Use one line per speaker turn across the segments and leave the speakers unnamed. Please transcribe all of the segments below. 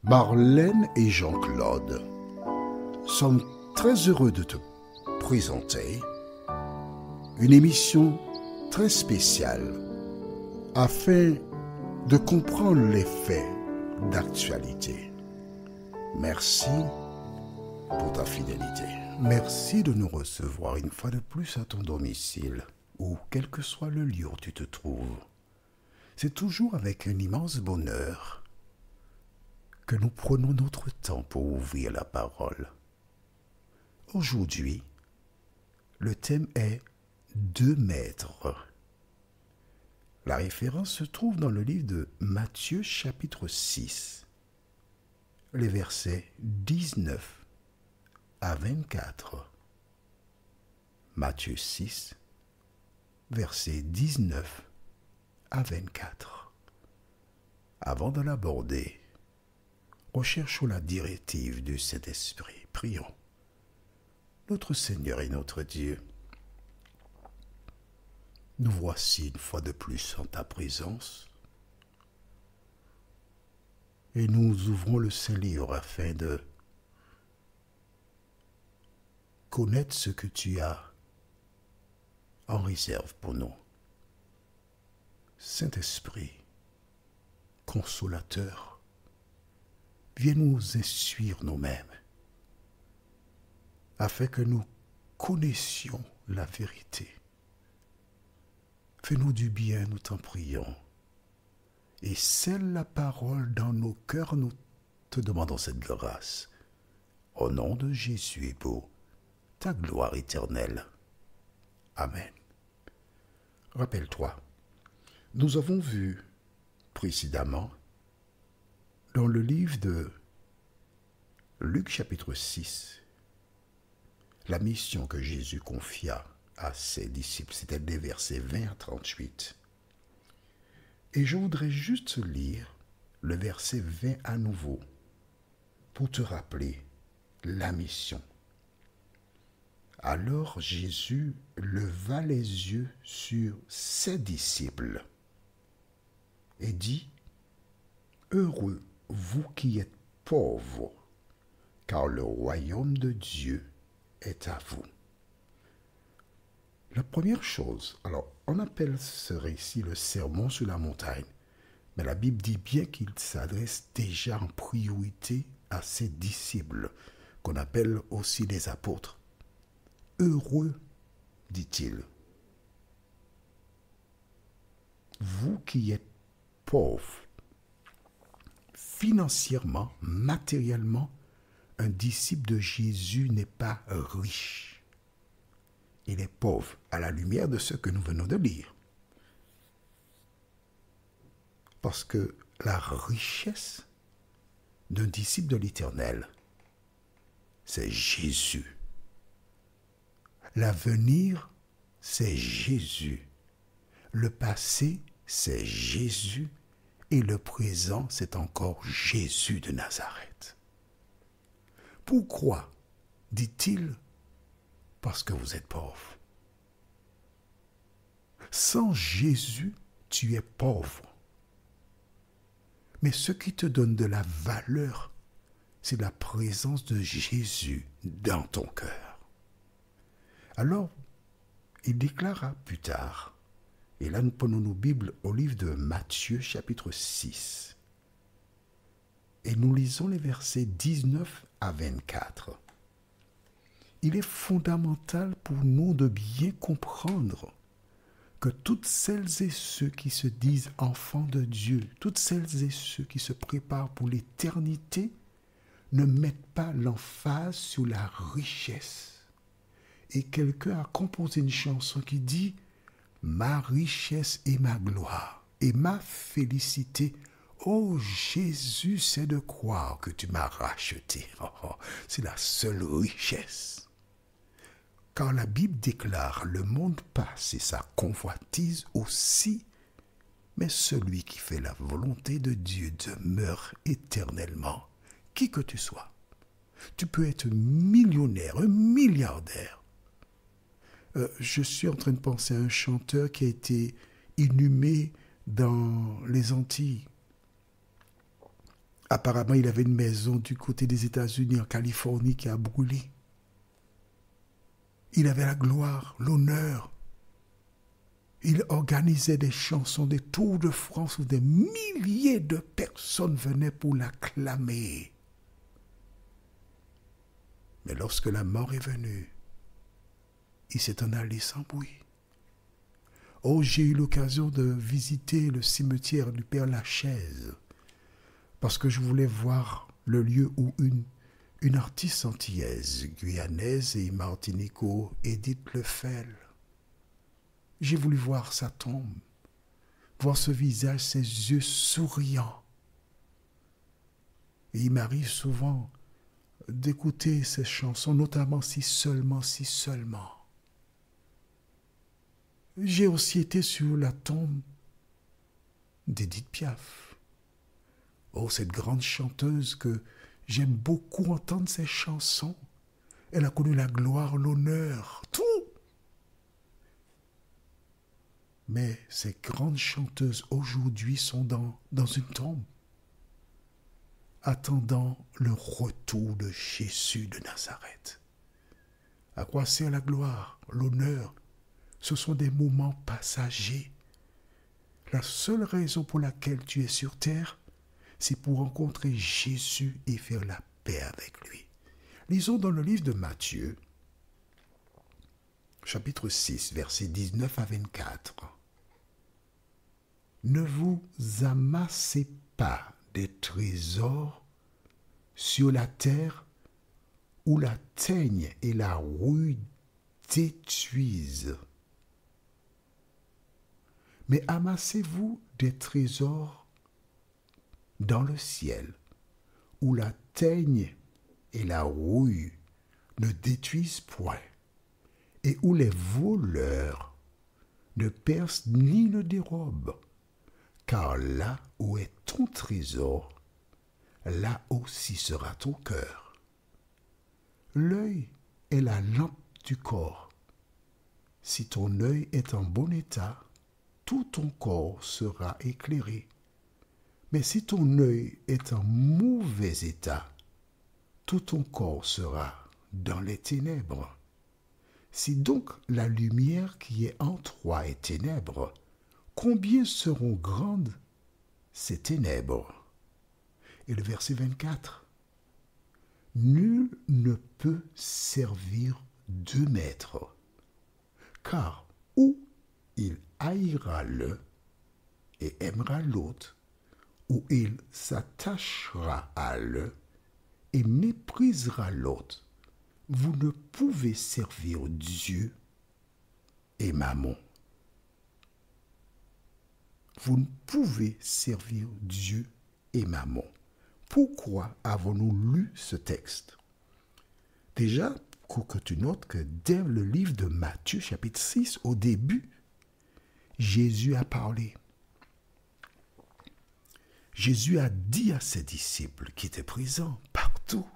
Marlène et Jean-Claude sommes très heureux de te présenter une émission très spéciale afin de comprendre les faits d'actualité. Merci pour ta fidélité. Merci de nous recevoir une fois de plus à ton domicile ou quel que soit le lieu où tu te trouves. C'est toujours avec un immense bonheur que nous prenons notre temps pour ouvrir la parole. Aujourd'hui, le thème est « Deux maîtres ». La référence se trouve dans le livre de Matthieu chapitre 6, les versets 19 à 24. Matthieu 6, versets 19 à 24. Avant de l'aborder, recherchons la directive du Saint-Esprit. Prions. Notre Seigneur et notre Dieu, nous voici une fois de plus en ta présence et nous ouvrons le Saint-Livre afin de connaître ce que tu as en réserve pour nous. Saint-Esprit, consolateur, viens nous instruire nous-mêmes afin que nous connaissions la vérité. Fais-nous du bien, nous t'en prions. Et scelle la parole dans nos cœurs, nous te demandons cette grâce. Au nom de Jésus et pour ta gloire éternelle. Amen. Rappelle-toi, nous avons vu précédemment dans le livre de Luc chapitre 6, la mission que Jésus confia à ses disciples, c'était des versets 20 à 38. Et je voudrais juste lire le verset 20 à nouveau pour te rappeler la mission. Alors Jésus leva les yeux sur ses disciples et dit, « Heureux vous qui êtes pauvres, car le royaume de Dieu est à vous. » La première chose, alors on appelle ce récit le sermon sur la montagne, mais la Bible dit bien qu'il s'adresse déjà en priorité à ses disciples, qu'on appelle aussi les apôtres. Heureux, dit-il, vous qui êtes pauvres, financièrement, matériellement, un disciple de Jésus n'est pas riche. Il est pauvre à la lumière de ce que nous venons de lire. Parce que la richesse d'un disciple de l'Éternel, c'est Jésus. L'avenir, c'est Jésus. Le passé, c'est Jésus. Et le présent, c'est encore Jésus de Nazareth. Pourquoi, dit-il, parce que vous êtes pauvre. Sans Jésus, tu es pauvre. Mais ce qui te donne de la valeur, c'est la présence de Jésus dans ton cœur. Alors, il déclara plus tard, et là nous prenons nos Bibles au livre de Matthieu chapitre 6, et nous lisons les versets 19 à 24. Il est fondamental pour nous de bien comprendre que toutes celles et ceux qui se disent enfants de Dieu, toutes celles et ceux qui se préparent pour l'éternité, ne mettent pas l'emphase sur la richesse. Et quelqu'un a composé une chanson qui dit « Ma richesse et ma gloire et ma félicité, oh Jésus, c'est de croire que tu m'as racheté. » C'est la seule richesse. Car la Bible déclare, le monde passe et sa convoitise aussi, mais celui qui fait la volonté de Dieu demeure éternellement, qui que tu sois. Tu peux être millionnaire, un milliardaire. Je suis en train de penser à un chanteur qui a été inhumé dans les Antilles. Apparemment, il avait une maison du côté des États-Unis, en Californie, qui a brûlé. Il avait la gloire, l'honneur. Il organisait des chansons, des tours de France où des milliers de personnes venaient pour l'acclamer. Mais lorsque la mort est venue, il s'est en allé sans bruit. Oh, j'ai eu l'occasion de visiter le cimetière du Père Lachaise parce que je voulais voir le lieu où une artiste antillaise, guyanaise et martinico, Edith Lefel. J'ai voulu voir sa tombe, voir ce visage, ses yeux souriants. Et il m'arrive souvent d'écouter ces chansons, notamment Si seulement, si seulement. J'ai aussi été sur la tombe d'Edith Piaf. Oh, cette grande chanteuse que j'aime beaucoup entendre ses chansons. Elle a connu la gloire, l'honneur, tout. Mais ces grandes chanteuses aujourd'hui sont dans une tombe, attendant le retour de Jésus de Nazareth. À quoi sert la gloire, l'honneur? Ce sont des moments passagers. La seule raison pour laquelle tu es sur terre, c'est pour rencontrer Jésus et faire la paix avec lui. Lisons dans le livre de Matthieu, chapitre 6, versets 19 à 24. Ne vous amassez pas des trésors sur la terre où la teigne et la rouille détruisent. Mais amassez-vous des trésors dans le ciel, où la teigne et la rouille ne détruisent point, et où les voleurs ne percent ni ne dérobent. Car là où est ton trésor, là aussi sera ton cœur. L'œil est la lampe du corps. Si ton œil est en bon état, tout ton corps sera éclairé. Mais si ton œil est en mauvais état, tout ton corps sera dans les ténèbres. Si donc la lumière qui est en toi est ténèbres, combien seront grandes ces ténèbres? Et le verset 24. Nul ne peut servir deux maîtres, car ou il haïra l'un et aimera l'autre, ou il s'attachera à l'un et méprisera l'autre. Vous ne pouvez servir Dieu et Mammon. Vous ne pouvez servir Dieu et Mammon. Pourquoi avons-nous lu ce texte? Déjà, pour que tu notes que dès le livre de Matthieu, chapitre 6, au début, Jésus a parlé. Jésus a dit à ses disciples qui étaient présents partout,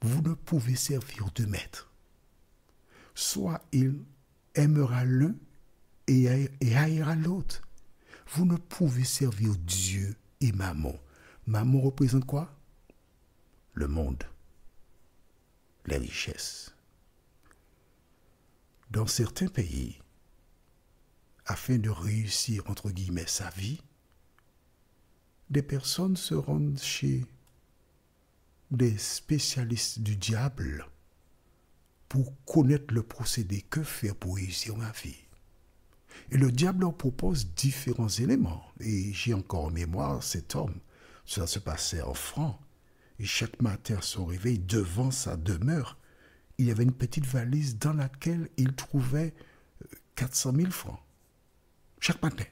vous ne pouvez servir deux maîtres. Soit il aimera l'un et haïra l'autre. Vous ne pouvez servir Dieu et Mammon. Mammon représente quoi? Le monde, les richesses. Dans certains pays, afin de réussir, entre guillemets, sa vie, des personnes se rendent chez des spécialistes du diable pour connaître le procédé, que faire pour réussir ma vie. Et le diable leur propose différents éléments. Et j'ai encore en mémoire cet homme. Ça se passait en francs. Et chaque matin à son réveil, devant sa demeure, il y avait une petite valise dans laquelle il trouvait 400 000 francs. Chaque matin.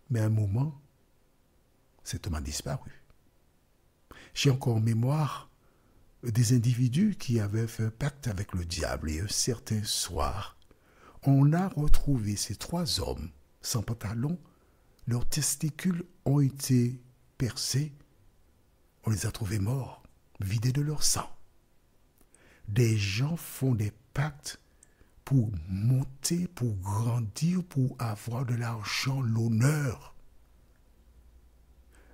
Mais à un moment, cet homme a disparu. J'ai encore en mémoire des individus qui avaient fait un pacte avec le diable et un certain soir, on a retrouvé ces trois hommes sans pantalon, leurs testicules ont été percés, on les a trouvés morts, vidés de leur sang. Des gens font des pactes pour monter, pour grandir, pour avoir de l'argent, l'honneur.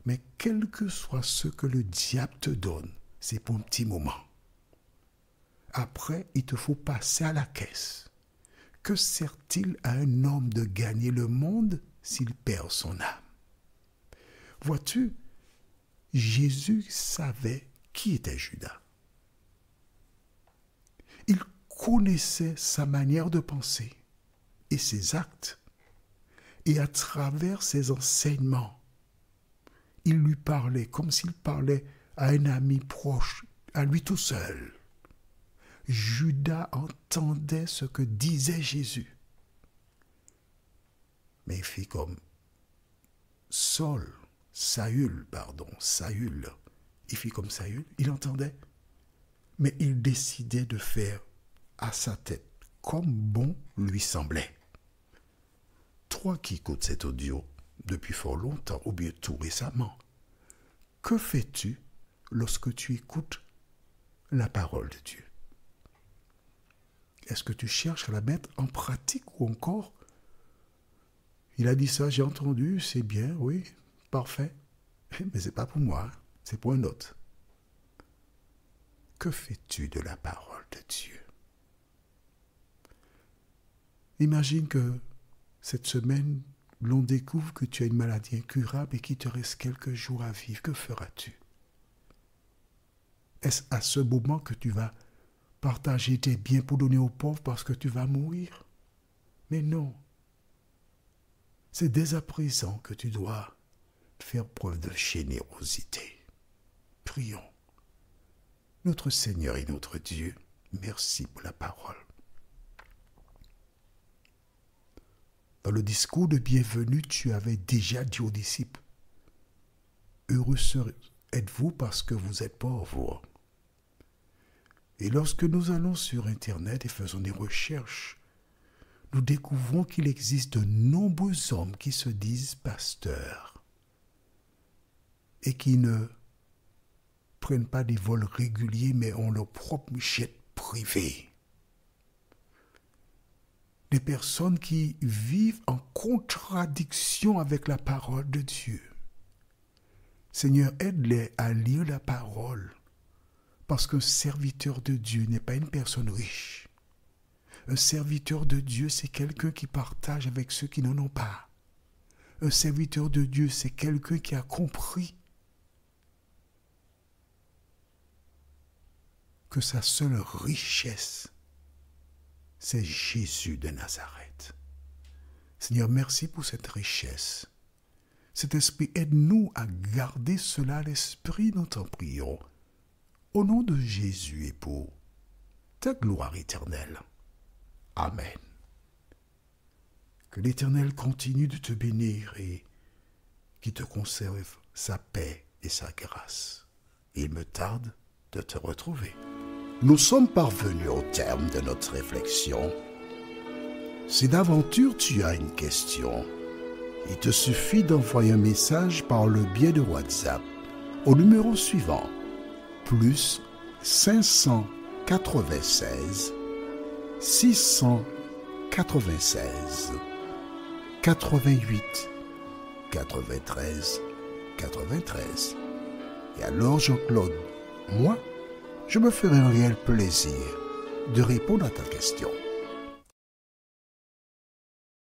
Mais quel que soit ce que le diable te donne, c'est pour un petit moment. Après, il te faut passer à la caisse. Que sert-il à un homme de gagner le monde s'il perd son âme? Vois-tu, Jésus savait qui était Judas. Il connaissait sa manière de penser et ses actes. Et à travers ses enseignements, il lui parlait comme s'il parlait à un ami proche, à lui tout seul. Judas entendait ce que disait Jésus. Mais il fit comme Saül. Il fit comme Saül, il entendait. Mais il décidait de faire à sa tête comme bon lui semblait. Toi qui écoutes cet audio depuis fort longtemps ou bien tout récemment, que fais-tu lorsque tu écoutes la parole de Dieu? Est-ce que tu cherches à la mettre en pratique ou encore, il a dit ça, j'ai entendu, c'est bien, oui, parfait, mais ce n'est pas pour moi, c'est pour un autre. Que fais-tu de la parole de Dieu? Imagine que cette semaine, l'on découvre que tu as une maladie incurable et qu'il te reste quelques jours à vivre. Que feras-tu? Est-ce à ce moment que tu vas partager tes biens pour donner aux pauvres parce que tu vas mourir? Mais non. C'est dès à présent que tu dois faire preuve de générosité. Prions. Notre Seigneur et notre Dieu, merci pour la parole. Dans le discours de bienvenue, tu avais déjà dit aux disciples, « Heureux êtes-vous parce que vous êtes pauvres. » Et lorsque nous allons sur Internet et faisons des recherches, nous découvrons qu'il existe de nombreux hommes qui se disent pasteurs et qui ne prennent pas des vols réguliers mais ont leur propre jet privé. Des personnes qui vivent en contradiction avec la parole de Dieu. Seigneur, aide-les à lire la parole, parce qu'un serviteur de Dieu n'est pas une personne riche. Un serviteur de Dieu, c'est quelqu'un qui partage avec ceux qui n'en ont pas. Un serviteur de Dieu, c'est quelqu'un qui a compris que sa seule richesse, c'est Jésus de Nazareth. Seigneur, merci pour cette richesse. Cet esprit, aide-nous à garder cela à l'esprit, nous t'en prions. Au nom de Jésus et pour ta gloire éternelle. Amen. Que l'Éternel continue de te bénir et qu'il te conserve sa paix et sa grâce. Il me tarde de te retrouver. Nous sommes parvenus au terme de notre réflexion. Si d'aventure tu as une question, il te suffit d'envoyer un message par le biais de WhatsApp au numéro suivant, plus 596 696 88 93 93. Et alors Jean-Claude, moi, je me ferai un réel plaisir de répondre à ta question.